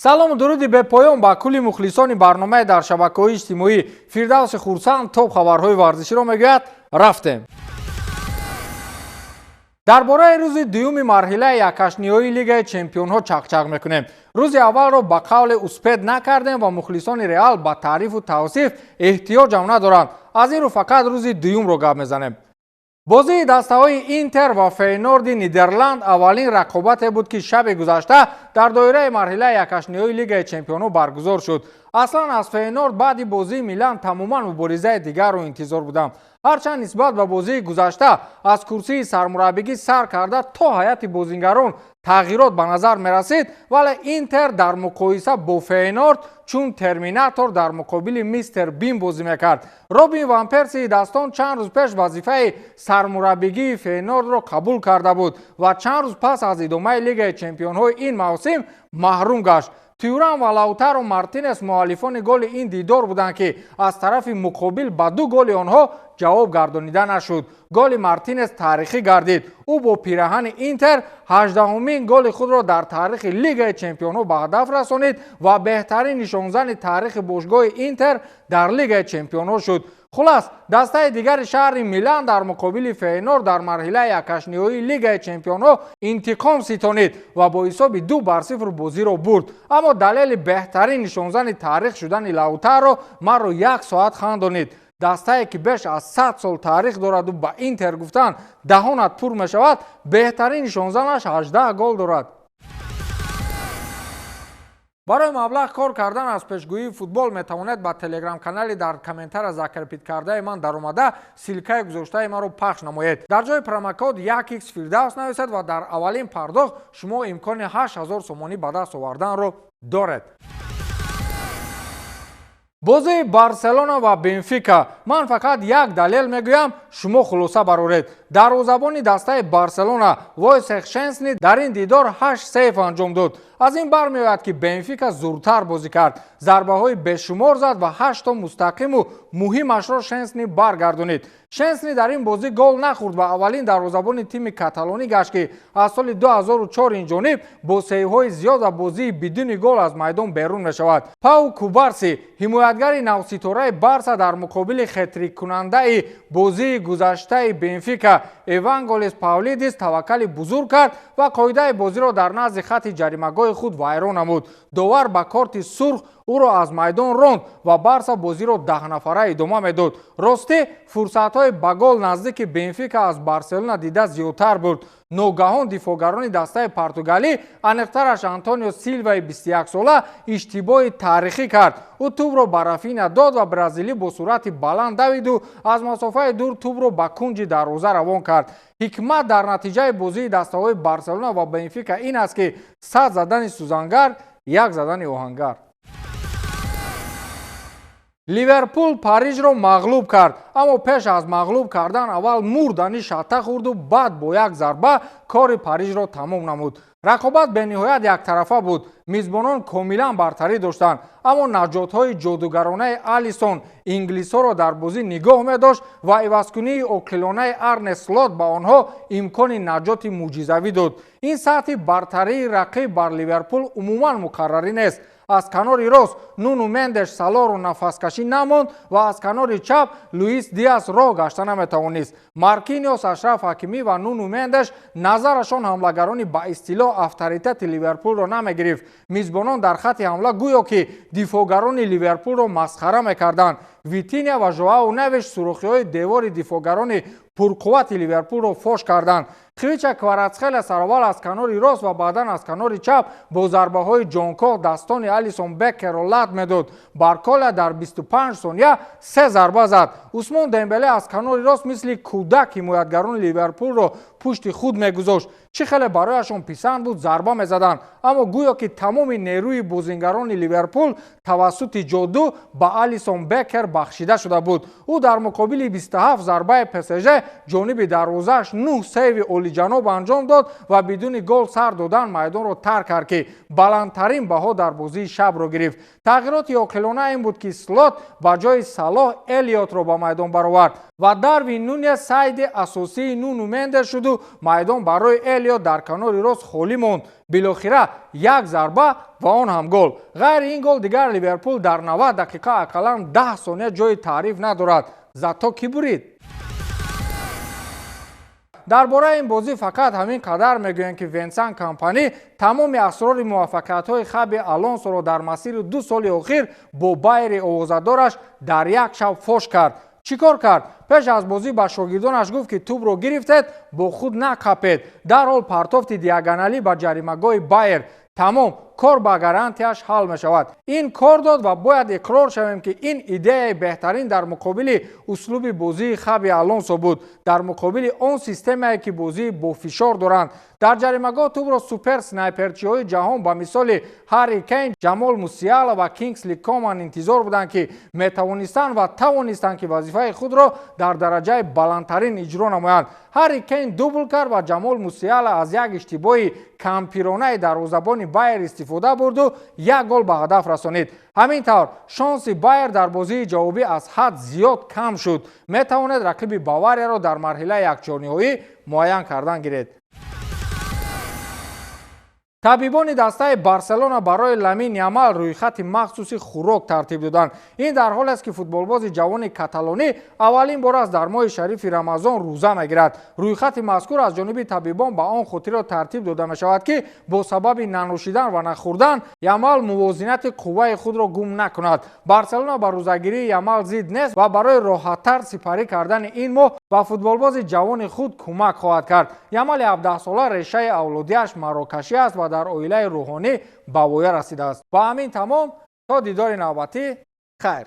салому дуруди бепоён ба кулли мухлисони барномаи дар шабакаҳои иҷтимоӣ. Фирдавси хурсанд топ хабарҳои варзиширо мегӯяд. Рафтем. дар бораи рӯзи дуюми марҳилаи якашниҳои лигаи чемпионҳо чақчақ мекунем. рӯзи аввалро ба қавле успед накардем ва мухлисони реал ба таърифу тавсиф эҳтиёҷам надоранд. аз ин рӯ фақат рӯзи дуюмро гап мезанем. бозии дастаҳои Интер ва Фейнорди Нидерланд аввалин рақобате буд ки шаби гузашта дар доираи марҳилаи якашниҳои лигаи чемпионҳо баргузор шуд. аслан аз Фейнорд баъди бозии Милан тамоман муборизаи дигарро интизор будам. ҳарчанд нисбат ба бозии гузашта аз курсии сармураббигӣ сар карда то ҳайати бозингарон тағйирот ба назар мерасид, вале Интер дар муқоиса бо Фейнорд чун терминатор дар муқобили мистер Бин бозӣ мекард. Робин ван Персии дастон чанд рӯз пеш вазифаи сармураббигии Фейнордро қабул карда буд ва чанд рӯз пас аз идомаи лигаи чемпионҳои ин мавсим маҳрум гашт. Тюрам ва Лаутаро Мартинес муаллифони голи ин дидор буданд ки аз тарафи муқобил ба ду голи онҳо ҷавоб гардонида нашуд. голи Мартинес таърихӣ гардид. ӯ бо пираҳани Интер 18-умин голи худро дар таърихи лигаи чемпионҳо ба ҳадаф расонид ва беҳтарин нишонзани таърихи бошгоҳи Интер дар лигаи чемпионҳо шуд. хулас, дастаи дигари шаҳри Милан дар муқобили Фейнорд дар марҳилаи якашниҳои лигаи чемпионҳо интиқом ситонид ва бо ҳисоби 2-0 бозиро бурд. аммо далели беҳтарин нишонзани таърих шудани Лаутаро маро 1 соат хандонид. дастае ки беш аз 100 сол таърих дораду ба Интер гуфтанд даҳонат пур мешавад, беҳтарин нишонзанаш 18 гол дорад. барои маблағ кор кардан аз пешгӯии футбол метавонед ба телеграм-канали дар комментария закрпид кардаи ман даромада силкаи гузоштаи маро пахш намоед. дар ҷои промокод 1x Фирдавс нависед ва дар аввалин пардохт шумо имкони 8000 сомонӣ ба даст оварданро доред. бозии Барселона ва Бенфика. ман фақат як далел мегӯям, шумо хулоса бароред. дарвозабони дастаи Барселона Войсех Шенсни дар ин дидор 8 сейф анҷом дод. аз ин бармеояд ки Бенфика зуртар бозӣ кард. зарбаҳои бешумор зад ва 8 то мустақиму муҳимашро Шенсни баргардонид. Шенсни дар ин бозӣ гол нахӯрд ва аввалин дарвозабони тими каталонӣ гашт ки аз соли 2004 инҷониб бо сейвҳои зиёд ва бозии бидуни гол аз майдон берун мешавад. Пау Кубарси, ҳимоятгари навситораи Барса дар муқобили хетриккунандаи бозии гузаштаи Бенфика Евангелис Павлидис таваккали бузург кард ва қоидаи бозиро дар назди хатти ҷаримагоҳи худ вайрон намуд. довар ба корти сурх ӯро аз майдон ронд ва Барса бозиро 10 нафара идома медод. ростӣ фурсатҳои ба гол наздики Бенфика аз Барселона дида зиёдтар буд. ногаҳон дифоъгарони дастаи португалӣ, аниқтараш Антонио Силваи 21 сола иштибоҳи таърихӣ кард. ӯ тӯбро ба Рафиня дод ва бразилӣ бо суръати баланд давиду аз масофаи дур тӯбро ба кунҷи дарвоза равон кард. ҳикмат дар натиҷаи бозии дастаҳои Барселона ва Бенфика ин аст ки 100 задани сӯзангар, 1 задани оҳангар. ливерпул Парижро мағлуб кард, аммо пеш аз мағлуб кардан аввал мурдани шатта хӯрду баъд бо як зарба кори Парижро тамом намуд. рақобат бениҳоят яктарафа буд. мизбонон комилан бартарӣ доштанд, аммо наҷотҳои ҷодугаронаи Алисон инглисҳоро дар бозӣ нигоҳ медошт ва ивазкунии окилонаи Арне Слот ба онҳо имкони наҷоти мӯъҷизавӣ дод. ин сатҳи бартарии рақиб бар Ливерпул умуман муқаррарӣ нест. аз канори рост Нуну Мендеш Салоро нафаскашӣ намонд ва аз канори чап Луис Диас роҳ гашта наметавонист. Маркиниос, Ашраф Ҳакимӣ ва Нуну Мендеш назарашон ҳамлагарони ба истилоҳ авторитети Ливерпулро намегирифт. мизбонон дар хатти ҳамла гӯё ки дифоъгарони Ливерпулро масхара мекарданд. Витиния ва Жоао Невиш сурохиҳои девори дифоъгарони пурқуввати Ливерпулро фош карданд. Хвича Кварацхелия сараввал аз канори рост ва баъдан аз канори чап бо зарбаҳои ҷонкоҳ дастони Алисон Беккерро лад медод. Барколя дар 25 сония 3 зарба зад. Усмон Дембеле аз канори рост мисли кӯдак ҳимоятгарони Ливерпулро пушти худ мегузошт. чӣ хеле барояшон писанд буд зарба мезаданд, аммо гӯё ки тамоми нерӯи бозингарони Ливерпул тавассути ҷоду ба Алисон Беккер бахшида шуда буд. ӯ дар муқобили 27 зарбаи ПСЖ ҷониби дарвозааш 9 сейви олиҷаноб анҷом дод ва бидуни гол сар додан майдонро тарк кард ки баландтарин баҳо дар бозии шабро гирифт. тағйироти оқилона ин буд ки Слот ба ҷои Салоҳ Элиотро ба майдон баровард ва Дарвин Нунес сайди асосии Нуну Мендеш шуду майдон барои Элиот дар канори рост холӣ монд. Билохира як зарба ва он ҳам гол. Ғайри ин гол дигар Ливерпул дар 90 дақиқа акаллан 10 сония ҷои таъриф надорад. Зато кӣ бурид? дар бораи ин бозӣ фақат ҳамин қадар мегӯянд ки Винсан Компани тамоми асрори муваффақиятҳои Хаби Алонсоро дар масири 2 соли охир бо Байери овозадораш дар як шаб фош кард. чӣ кор кард? пеш аз бозӣ ба шогирдонаш гуфт ки тӯбро гирифтед, бо худ нақапед. дарҳол партофти диагоналӣ ба ҷаримагоҳи Байер. тамом, кор ба гарантияш ҳал мешавад. ин кор дод ва бояд иқрор шавем ки ин идеяи беҳтарин дар муқобили услуби бозии Хаби Алонсо буд, дар муқобили он системае ки бозии бо фишор доранд. дар ҷаримагоҳ тӯбро супер снайперчиҳои ҷаҳон ба мисоли Ҳарри Кейн, Ҷамол Мусиала ва Кингсли Коман интизор буданд ки метавонистанд ва тавонистанд ки вазифаи худро дар дараҷаи баландтарин иҷро намоянд. Ҳарри Кейн дубл кард ва Ҷамол Мусиала аз як иштибоҳи кампиронаи дарвозабони Байер истифода бурду як гол ба ҳадаф расонид. ҳамин тавр шонси Байер дар бозии ҷавобӣ аз ҳад зиёд кам шуд. метавонед рақиби Баварияро дар марҳилаи якчорниҳоӣ муайян кардан гиред. табибони дастаи Барселона барои Ламин Ямал рӯйхати махсуси хӯрок тартиб доданд. ин дар ҳоле аст ки футболбози ҷавони каталонӣ аввалин бор аст дар моҳи шарифи Рамазон рӯза мегирад. рӯйхати мазкур аз ҷониби табибон ба он хотиро тартиб дода мешавад ки бо сабаби нанӯшидан ва нахӯрдан Ямал мувозинати қувваи худро гум накунад. Барселона ба рӯзагирии Ямал зид нест ва барои роҳаттар сипарӣ кардани ин моҳ ба футболбози ҷавони худ кӯмак хоҳад кард. Ямали 17-сола решаи авлодиаш марокашӣ аст ва дар оилаи рӯҳонӣ ба воя расидааст. ба ҳамин тамом, то дидори навбатӣ, хайр.